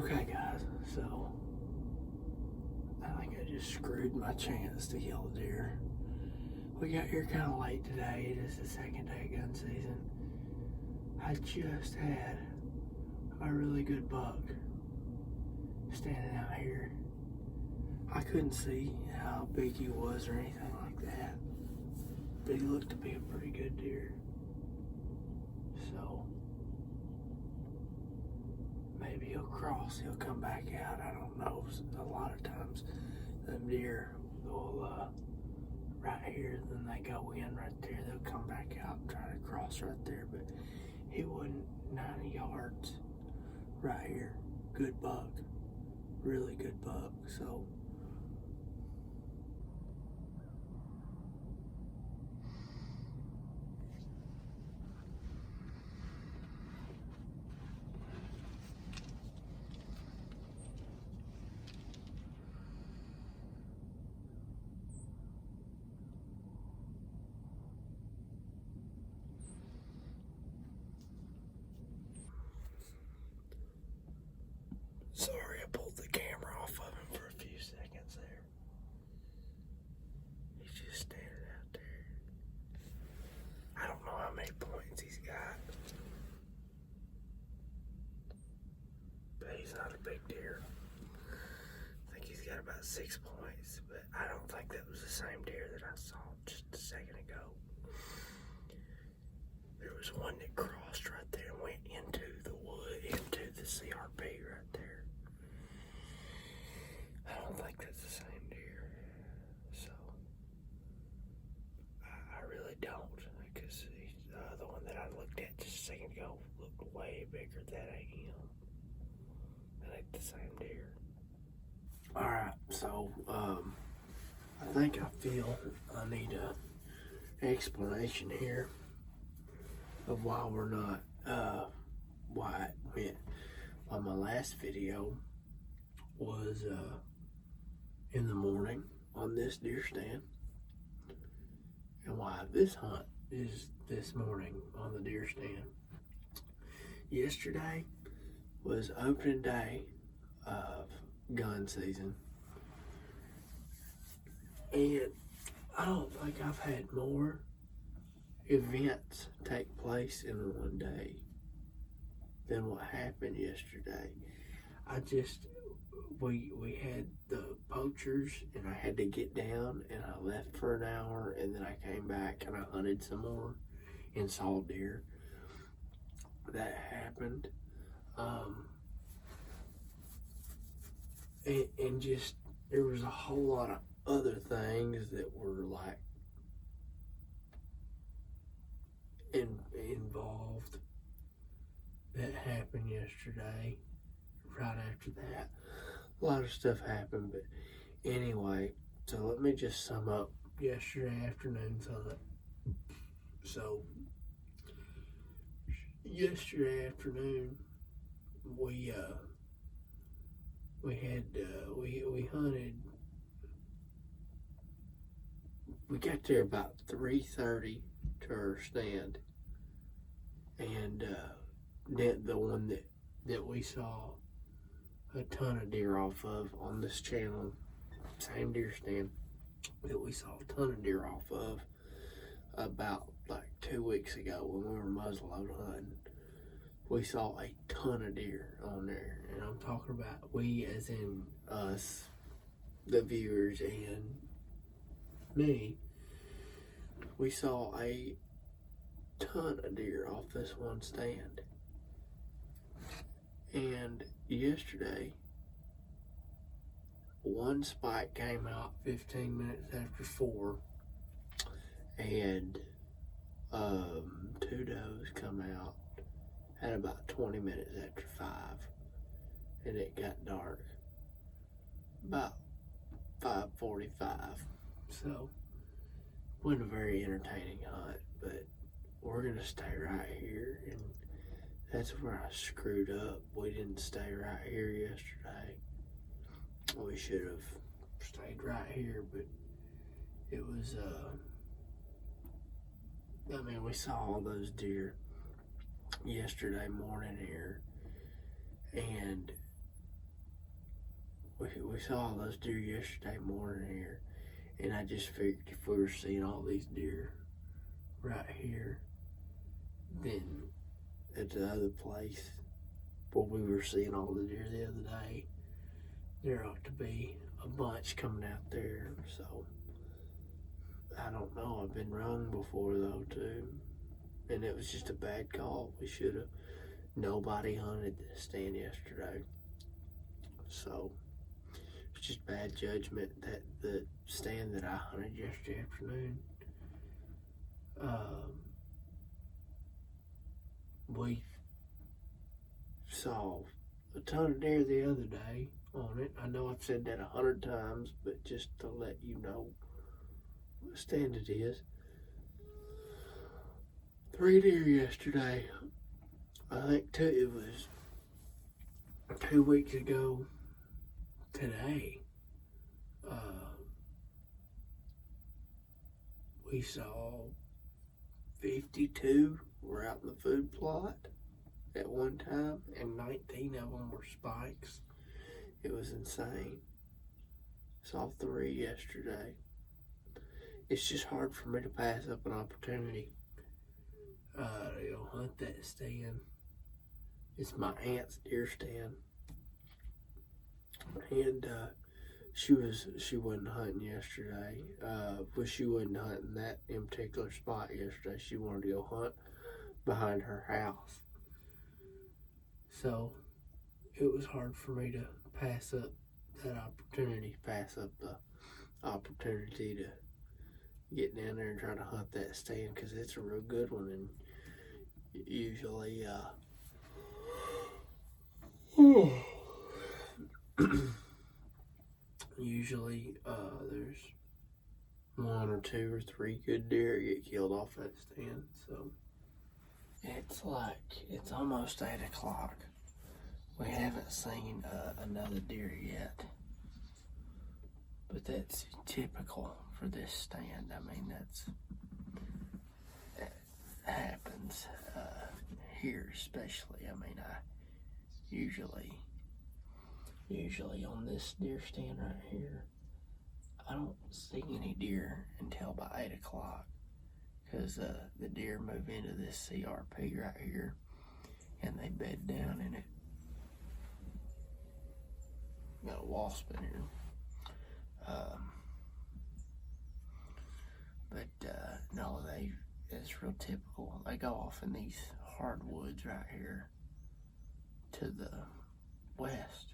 Okay, guys, so I think I just screwed my chance to kill a deer. We got here kind of late today. It is the second day of gun season. I just had a really good buck standing out here. I couldn't see how big he was or anything like that, but he looked to be a pretty good deer. So maybe he'll cross, he'll come back out. I don't know. A lot of times them deer will right here, then they go in right there, they'll come back out and try to cross right there, but he wasn't 90 yards right here. Good buck, really good buck. So sorry, I pulled the camera off of him for a few seconds there. He's just standing out there. I don't know how many points he's got, but he's not a big deer. I think he's got about 6 points, but I don't think that was the same deer that I saw just a second ago. There was one that crossed right there and went into the wood, into the CRP right there. I don't think that's the same deer. So, I really don't, because the one that I looked at just a second ago looked way bigger. That ain't him. That ain't the same deer. Alright, so, I think I feel I need an explanation here of why we're not, why it went. On my last video was in the morning on this deer stand, and why this hunt is this morning on the deer stand. Yesterday was opening day of gun season, and I don't think I've had more events take place in one day than what happened yesterday. We had the poachers, and I had to get down, and I left for an hour, and then I came back and I hunted some more and saw deer. That happened. And just, there was a whole lot of other things that were like involved that happened yesterday. Right after that, a lot of stuff happened, but anyway, so let me just sum up yesterday afternoon's hunt. So yesterday afternoon, we hunted. We got there about 3:30 to our stand, and the one that we saw a ton of deer off of on this channel, same deer stand that we saw a ton of deer off of about like 2 weeks ago when we were muzzleload hunting. We saw a ton of deer on there, and I'm talking about we as in us, the viewers, and me. We saw a ton of deer off this one stand. And yesterday, one spike came out 15 minutes after 4, and 2 does come out at about 20 minutes after 5, and it got dark about 5:45. So, wasn't a very entertaining hunt, but we're gonna stay right here, and that's where I screwed up. We didn't stay right here yesterday. We should have stayed right here, but it was, I mean, we saw all those deer yesterday morning here, and we saw those deer yesterday morning here, and I just figured if we were seeing all these deer right here, then at the other place where we were seeing all the deer the other day, there ought to be a bunch coming out there. So I don't know. I've been wrong before though too, and it was just a bad call. We should have. Nobody hunted this stand yesterday, so it's just bad judgment. That the stand that I hunted yesterday afternoon, we saw a ton of deer the other day on it. I know I've said that 100 times, but just to let you know what stand it is. 3 deer yesterday. I think it was 2 weeks ago today. We saw 52 were out in the food plot at one time, and 19 of them were spikes. It was insane. Saw 3 yesterday. It's just hard for me to pass up an opportunity to hunt that stand. It's my aunt's deer stand, and she wasn't hunting yesterday. But she wasn't hunting that in particular spot yesterday. She wanted to go hunt behind her house. So it was hard for me to pass up that opportunity, pass up the opportunity to get down there and try to hunt that stand, because it's a real good one, and usually there's 1 or 2 or 3 good deer get killed off that stand. So it's almost 8 o'clock. We haven't seen another deer yet, but that's typical for this stand. I mean, that happens here especially. I mean, I usually on this deer stand right here, I don't see any deer until about 8 o'clock, because the deer move into this CRP right here and they bed down in it. Got a wasp in here. No, it's real typical. They go off in these hardwoods right here to the west,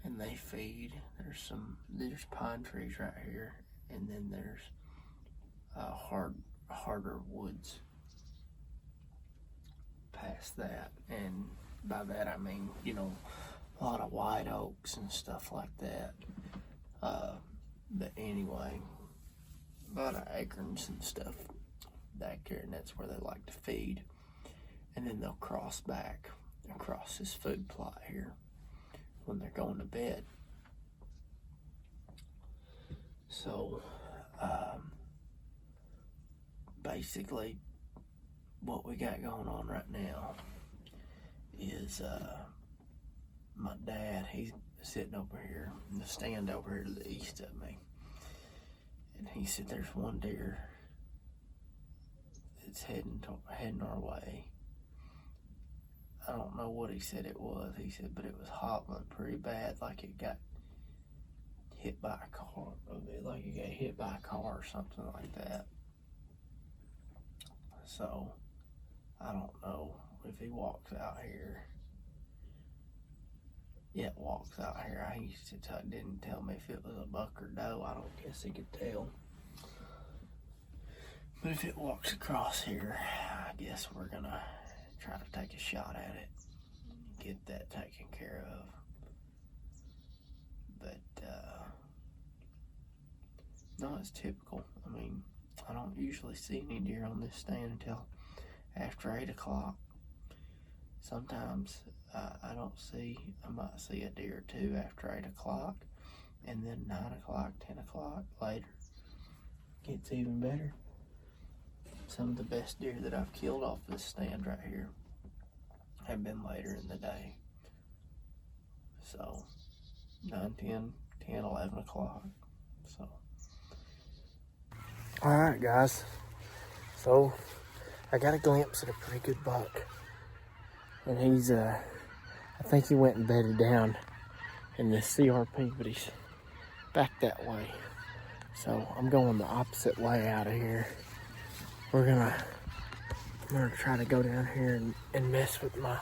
and they feed. There's pine trees right here, and then there's harder woods past that. And by that I mean, a lot of white oaks and stuff like that. But anyway, a lot of acorns and stuff back here, and that's where they like to feed. And then they'll cross back across this food plot here when they're going to bed. So basically what we got going on right now is my dad, he's sitting over here in the stand over here to the east of me, and he said there's one deer that's heading our way. I don't know what he said it was. He said, but it was hobbling pretty bad, like it got hit by a car, like it got hit by a car or something like that. So I don't know if he walks out here. Yeah, walks out here. Didn't tell me if it was a buck or doe. I don't guess he could tell. But if it walks across here, I guess we're gonna try to take a shot at it, get that taken care of. But no, it's typical. I mean, I don't usually see any deer on this stand until after 8 o'clock. Sometimes I might see a deer or two after 8 o'clock, and then 9 o'clock, 10 o'clock later. Gets even better. Some of the best deer that I've killed off this stand right here have been later in the day. So 9, 10, 10, 11 o'clock. So, all right, guys. So, I got a glimpse at a pretty good buck. And he's, I think he went and bedded down in this CRP, but he's back that way. So, I'm going the opposite way out of here. I'm gonna try to go down here and mess with my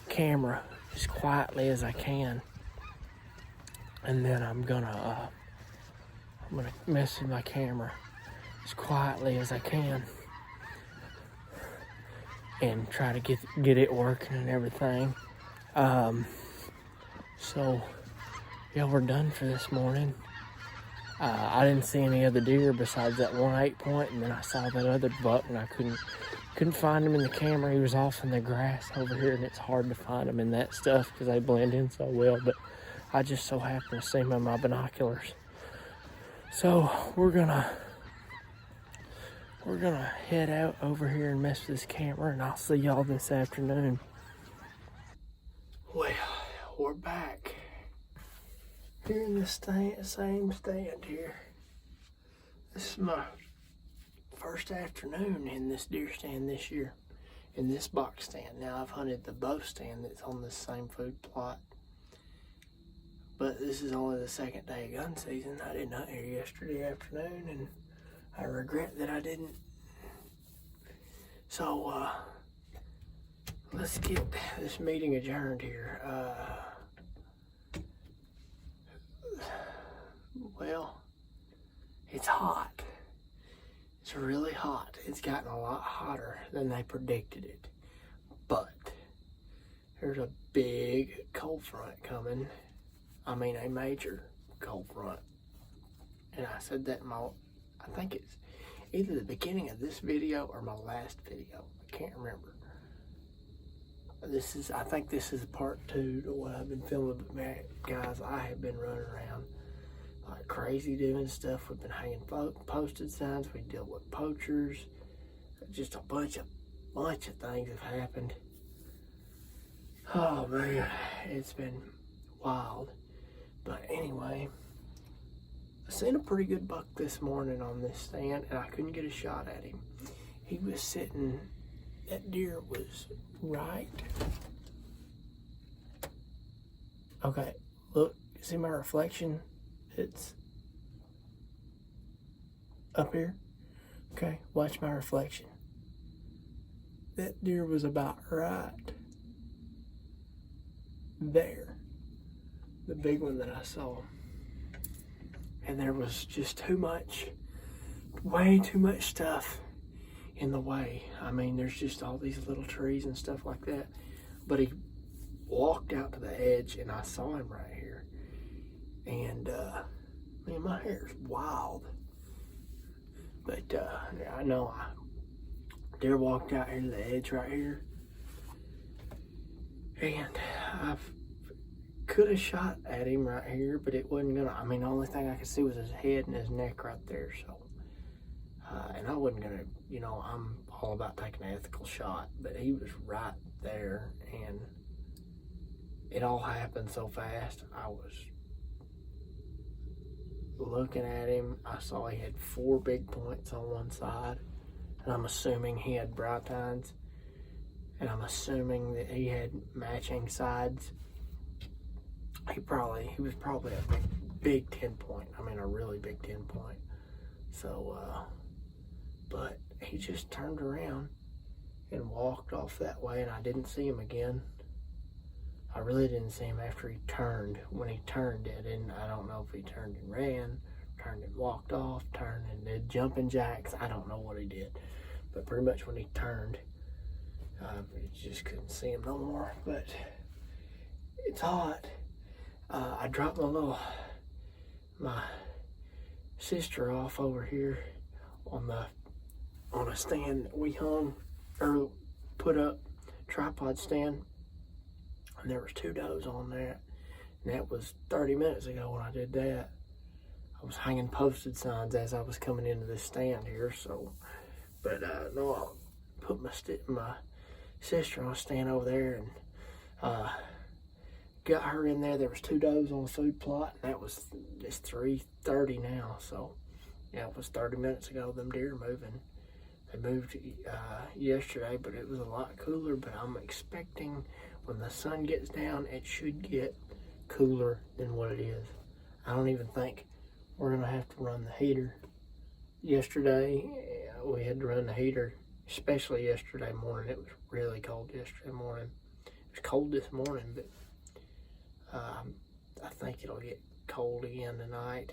camera as quietly as I can. And then I'm gonna mess with my camera as quietly as I can and try to get it working and everything. So yeah, we're done for this morning. I didn't see any other deer besides that 1 8-point, and then I saw that other buck, and I couldn't find him in the camera. He was off in the grass over here, and it's hard to find him in that stuff because they blend in so well. But I just so happened to see him in my binoculars. So we're gonna head out over here and mess with this camera, and I'll see y'all this afternoon. Well, we're back here in the same stand here. This is my first afternoon in this deer stand this year, in this box stand. Now I've hunted the bow stand that's on the same food plot, but this is only the second day of gun season. I didn't hunt here yesterday afternoon, and I regret that I didn't. So, let's get this meeting adjourned here. Well, it's hot. It's really hot. It's gotten a lot hotter than they predicted it. But there's a big cold front coming. I mean, a major cold front. And I said that in I think it's either the beginning of this video or my last video. I can't remember. I think this is part 2 to what I've been filming. But man, guys, I have been running around like crazy doing stuff. We've been hanging posted signs. We deal with poachers. Just a bunch of things have happened. Oh man, it's been wild. But anyway, I seen a pretty good buck this morning on this stand, and I couldn't get a shot at him. He was sitting, that deer was right. Okay, look, see my reflection? It's up here. Okay, watch my reflection. That deer was about right there. The big one that I saw. And there was just way too much stuff in the way. I mean, there's just all these little trees and stuff like that. But he walked out to the edge, and I saw him right here. And, man, my hair's wild. But, I know deer walked out here to the edge right here. And I could have shot at him right here, but it wasn't gonna. I mean, the only thing I could see was his head and his neck right there. So, and I wasn't gonna, I'm all about taking an ethical shot, but he was right there, and it all happened so fast. I was looking at him. I saw he had 4 big points on one side, and I'm assuming he had bright tines, and I'm assuming that he had matching sides. He was probably a big 10-point. I mean, a really big 10-point. So, but he just turned around and walked off that way, and I didn't see him again. I really didn't see him after he turned. When he turned, I don't know if he turned and ran, turned and walked off, turned and did jumping jacks. I don't know what he did. But pretty much when he turned, you just couldn't see him no more. But it's hot. I dropped my sister off over here on a stand that we hung or put up, tripod stand, and there was 2 does on that, and that was 30 minutes ago when I did that. I was hanging posted signs as I was coming into this stand here, so, but no, I put my sister on a stand over there, and got her in there. There was 2 does on the food plot, and it's 3:30 now. So yeah, it was 30 minutes ago. Them deer moving. They moved yesterday, but it was a lot cooler. But I'm expecting when the sun gets down, it should get cooler than what it is. I don't even think we're gonna have to run the heater. Yesterday, we had to run the heater, especially yesterday morning. It was really cold yesterday morning. It was cold this morning, but I think it'll get cold again tonight.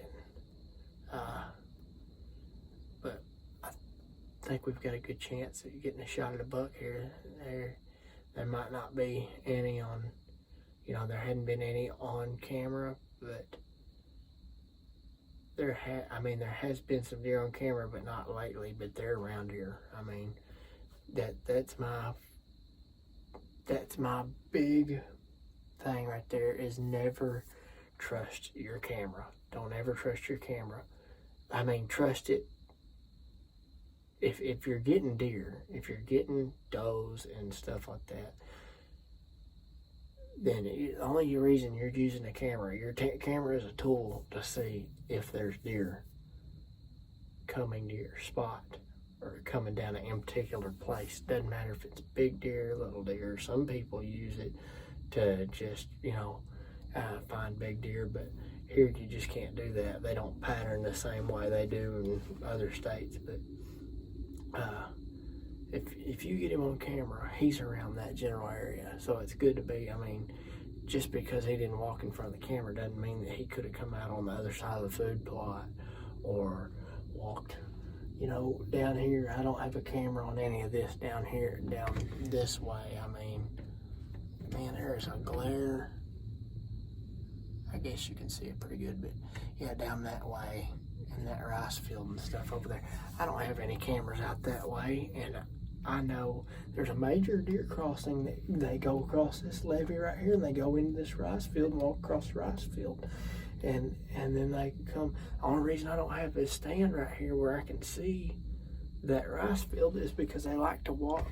But I think we've got a good chance at getting a shot at a buck here. There might not be any on, there hadn't been any on camera, but there has been some deer on camera, but not lately. But they're around here. I mean, that's my big thing right there, is never trust your camera. Don't ever trust your camera. I mean, trust it if you're getting deer, if you're getting does and stuff like that. Then the only reason you're using a camera, your camera is a tool to see if there's deer coming to your spot or coming down a particular place. Doesn't matter if it's big deer, little deer. Some people use it to just, find big deer, but here you just can't do that. They don't pattern the same way they do in other states. But if you get him on camera, he's around that general area, so it's good to be. I mean, just because he didn't walk in front of the camera doesn't mean that he could have come out on the other side of the food plot or walked, down here. I don't have a camera on any of this down here, down this way. I mean, man, there's a glare. I guess you can see it pretty good, but yeah, down that way in that rice field and stuff over there. I don't have any cameras out that way, and I know there's a major deer crossing that they go across this levee right here, and they go into this rice field and walk across the rice field, and then they come. The only reason I don't have this stand right here where I can see that rice field is because they like to walk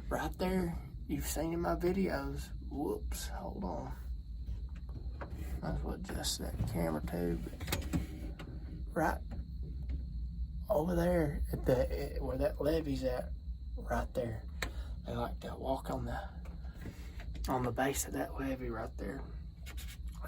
right there. You've seen in my videos. Whoops, hold on. Might as well adjust that camera too. But right over there at where that levee's at, right there, they like to walk on the base of that levee right there.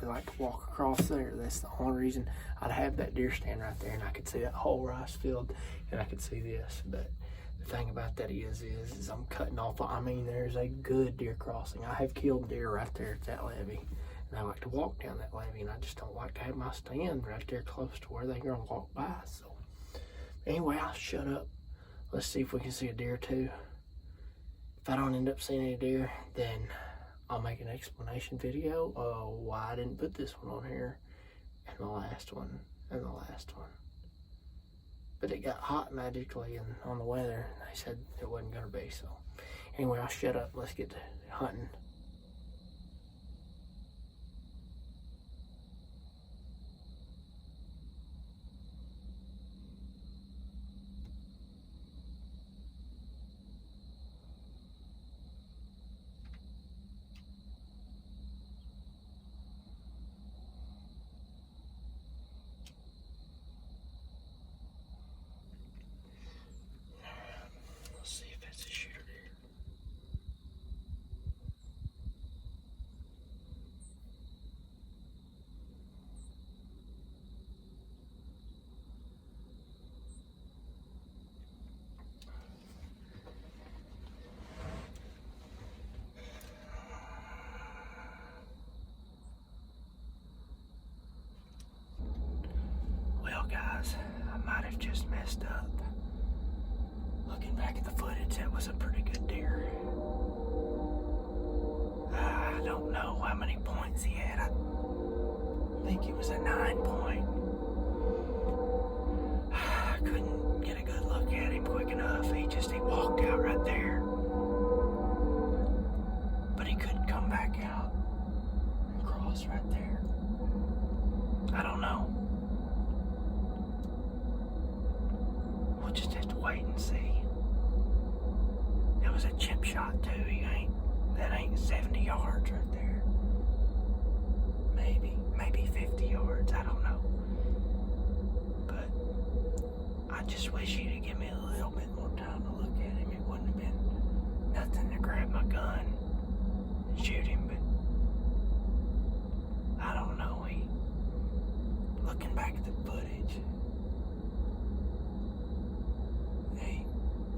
They like to walk across there. That's the only reason I'd have that deer stand right there, and I could see that whole rice field, and I could see this. But the thing about that is I'm cutting off. I mean, there's a good deer crossing. I have killed deer right there at that levee, and I like to walk down that levee, and I just don't like to have my stand right there close to where they're gonna walk by. So anyway, I'll shut up. Let's see if we can see a deer too. If I don't end up seeing any deer, then I'll make an explanation video of why I didn't put this one on here, and the last one, and the last one. But it got hot magically and on the weather, they said it wasn't gonna be. So anyway, I'll shut up. Let's get to hunting. Guys, I might have just messed up. Looking back at the footage, that was a pretty good deer. I don't know how many points he had. I think it was a 9 point. I couldn't get a good look at him quick enough. He walked out right there. But he couldn't come back out and cross right there. I don't know. We'll just have to wait and see. It was a chip shot too. That ain't 70 yards right there. just wish he'd have given me a little bit more time to look at him. It wouldn't have been nothing to grab my gun and shoot him, but I don't know. Looking back at the footage,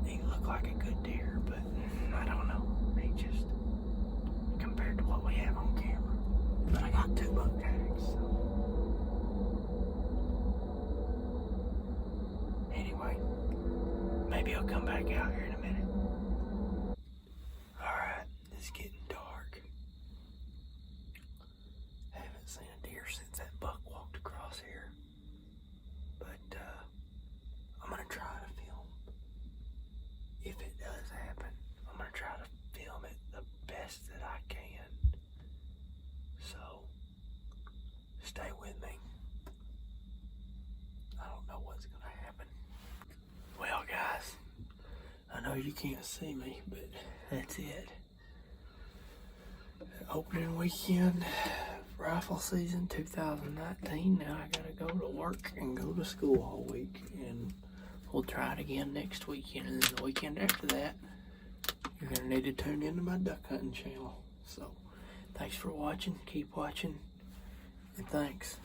he looked like a good deer, but I don't know. He just, compared to what we have on camera. But I got 2 buck tags, so. Anyway, maybe I'll come back out here in a minute. Alright, it's getting dark. Haven't seen a deer since that buck walked across here. But I'm gonna try to film. If it does happen, I'm gonna try to film it the best that I can. So, stay with me. I don't know what's gonna happen. Well, guys, I know you can't see me, but that's it. Opening weekend, rifle season 2019. Now I gotta go to work and go to school all week, and we'll try it again next weekend. And then the weekend after that, you're gonna need to tune into my duck hunting channel. So, thanks for watching. Keep watching, and thanks.